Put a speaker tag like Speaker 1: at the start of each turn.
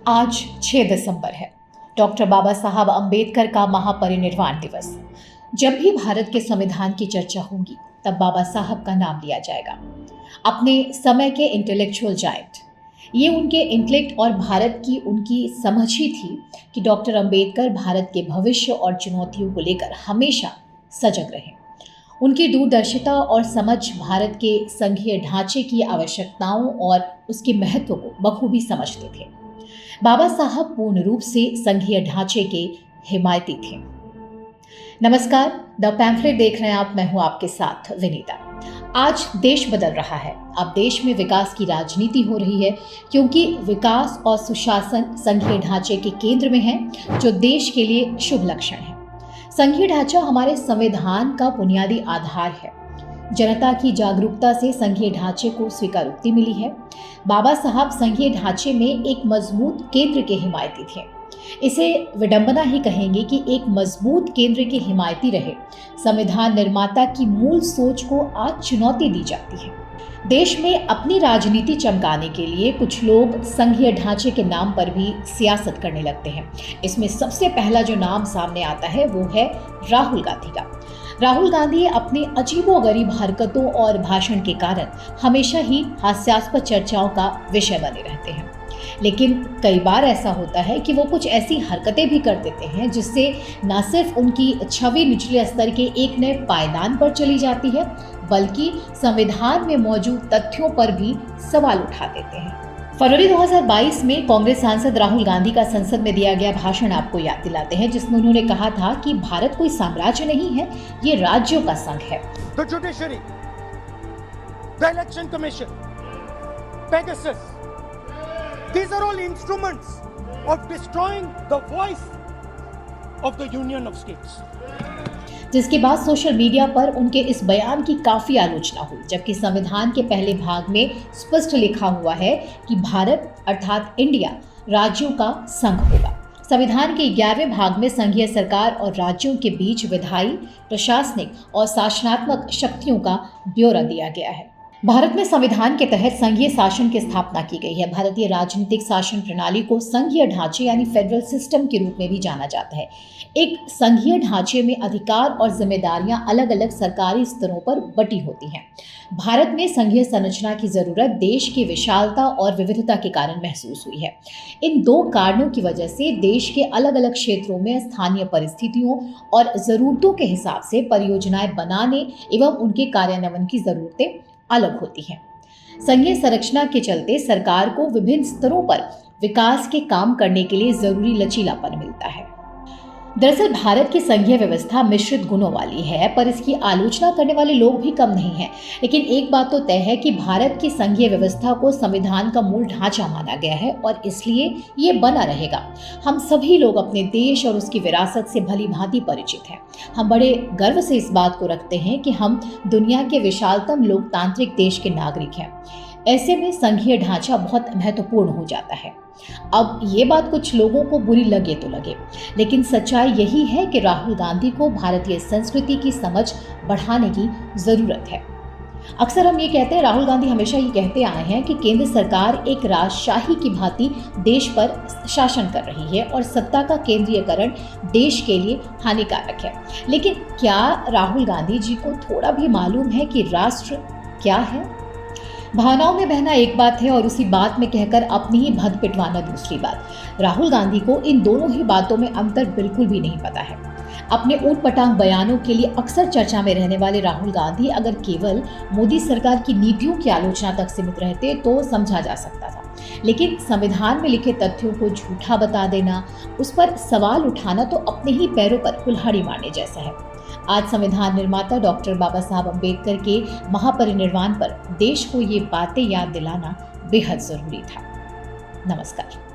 Speaker 1: आज 6 दिसंबर है, डॉक्टर बाबा साहब अंबेडकर का महापरिनिर्वाण दिवस। जब भी भारत के संविधान की चर्चा होगी तब बाबा साहब का नाम लिया जाएगा। अपने समय के इंटेलेक्चुअल जायंट, ये उनके इंटेलेक्ट और भारत की उनकी समझ ही थी कि डॉक्टर अंबेडकर भारत के भविष्य और चुनौतियों को लेकर हमेशा सजग रहे। उनकी दूरदर्शिता और समझ भारत के संघीय ढांचे की आवश्यकताओं और उसके महत्व को बखूबी समझते थे। बाबा साहब पूर्ण रूप से संघीय ढांचे के हिमायती थे। नमस्कार, द पैम्फलेट देख रहे हैं आप। मैं हूं आपके साथ विनीता। आज देश बदल रहा है। अब देश में विकास की राजनीति हो रही है, क्योंकि विकास और सुशासन संघीय ढांचे के केंद्र में है, जो देश के लिए शुभ लक्षण है। संघीय ढांचा हमारे संविधान का बुनियादी आधार है। जनता की जागरूकता से संघीय ढांचे को स्वीकारोक्ति मिली है। बाबा साहब संघीय ढांचे में एक मजबूत केंद्र के हिमायती थे। इसे विडंबना ही कहेंगे कि एक मजबूत केंद्र के हिमायती रहे संविधान निर्माता की मूल सोच को आज चुनौती दी जाती है। देश में अपनी राजनीति चमकाने के लिए कुछ लोग संघीय ढांचे के नाम पर भी सियासत करने लगते हैं। इसमें सबसे पहला जो नाम सामने आता है वो है राहुल गांधी का। राहुल गांधी अपनी अजीबोगरीब हरकतों और भाषण के कारण हमेशा ही हास्यास्पद चर्चाओं का विषय बने रहते हैं। लेकिन कई बार ऐसा होता है कि वो कुछ ऐसी हरकतें भी कर देते हैं जिससे न सिर्फ उनकी छवि निचले स्तर के एक नए पायदान पर चली जाती है, बल्कि संविधान में मौजूद तथ्यों पर भी सवाल उठा देते हैं। फरवरी 2022 में कांग्रेस सांसद राहुल गांधी का संसद में दिया गया भाषण आपको याद दिलाते हैं, जिसमें उन्होंने कहा था कि भारत कोई साम्राज्य नहीं है, ये राज्यों का संघ है।
Speaker 2: The judiciary, the election commission, Pegasus, these are all instruments of destroying the voice of the Union of States.
Speaker 1: जिसके बाद सोशल मीडिया पर उनके इस बयान की काफी आलोचना हुई, जबकि संविधान के पहले भाग में स्पष्ट लिखा हुआ है कि भारत अर्थात इंडिया राज्यों का संघ होगा। संविधान के 11वें भाग में संघीय सरकार और राज्यों के बीच विधायी, प्रशासनिक और शासनात्मक शक्तियों का ब्यौरा दिया गया है। भारत में संविधान के तहत संघीय शासन की स्थापना की गई है। भारतीय राजनीतिक शासन प्रणाली को संघीय ढांचे यानी फेडरल सिस्टम के रूप में भी जाना जाता है। एक संघीय ढांचे में अधिकार और जिम्मेदारियां अलग अलग सरकारी स्तरों पर बटी होती हैं। भारत में संघीय संरचना की जरूरत देश की विशालता और विविधता के कारण महसूस हुई है। इन दो कारणों की वजह से देश के अलग अलग क्षेत्रों में स्थानीय परिस्थितियों और जरूरतों के हिसाब से परियोजनाएं बनाने एवं उनके कार्यान्वयन की जरूरतें अलग होती हैं। संघीय संरचना के चलते सरकार को विभिन्न स्तरों पर विकास के काम करने के लिए जरूरी लचीलापन मिलता है। दरअसल भारत की संघीय व्यवस्था मिश्रित गुणों वाली है, पर इसकी आलोचना करने वाले लोग भी कम नहीं हैं। लेकिन एक बात तो तय है कि भारत की संघीय व्यवस्था को संविधान का मूल ढांचा माना गया है और इसलिए ये बना रहेगा। हम सभी लोग अपने देश और उसकी विरासत से भली भांति परिचित हैं। हम बड़े गर्व से इस बात को रखते हैं कि हम दुनिया के विशालतम लोकतांत्रिक देश के नागरिक हैं। ऐसे में संघीय ढांचा बहुत महत्वपूर्ण हो जाता है। अब ये बात कुछ लोगों को बुरी लगे तो लगे, लेकिन सच्चाई यही है कि राहुल गांधी को भारतीय संस्कृति की समझ बढ़ाने की जरूरत है। अक्सर हम ये कहते हैं, राहुल गांधी हमेशा ये कहते आए हैं कि केंद्र सरकार एक राजशाही की भांति देश पर शासन कर रही है और सत्ता का केंद्रीयकरण देश के लिए हानिकारक है। लेकिन क्या राहुल गांधी जी को थोड़ा भी मालूम है कि राष्ट्र क्या है? भावनाओं में बहना एक बात है और उसी बात में कहकर अपनी ही भद पिटवाना दूसरी बात। राहुल गांधी को इन दोनों ही बातों में अंतर बिल्कुल भी नहीं पता है। अपने ऊट पटांग बयानों के लिए अक्सर चर्चा में रहने वाले राहुल गांधी अगर केवल मोदी सरकार की नीतियों की आलोचना तक सीमित रहते तो समझा जा सकता था, लेकिन संविधान में लिखे तथ्यों को झूठा बता देना, उस पर सवाल उठाना तो अपने ही पैरों पर कुल्हाड़ी मारने जैसा है। आज संविधान निर्माता डॉक्टर बाबा साहब अंबेडकर के महापरिनिर्वाण पर देश को ये बातें याद दिलाना बेहद जरूरी था। नमस्कार।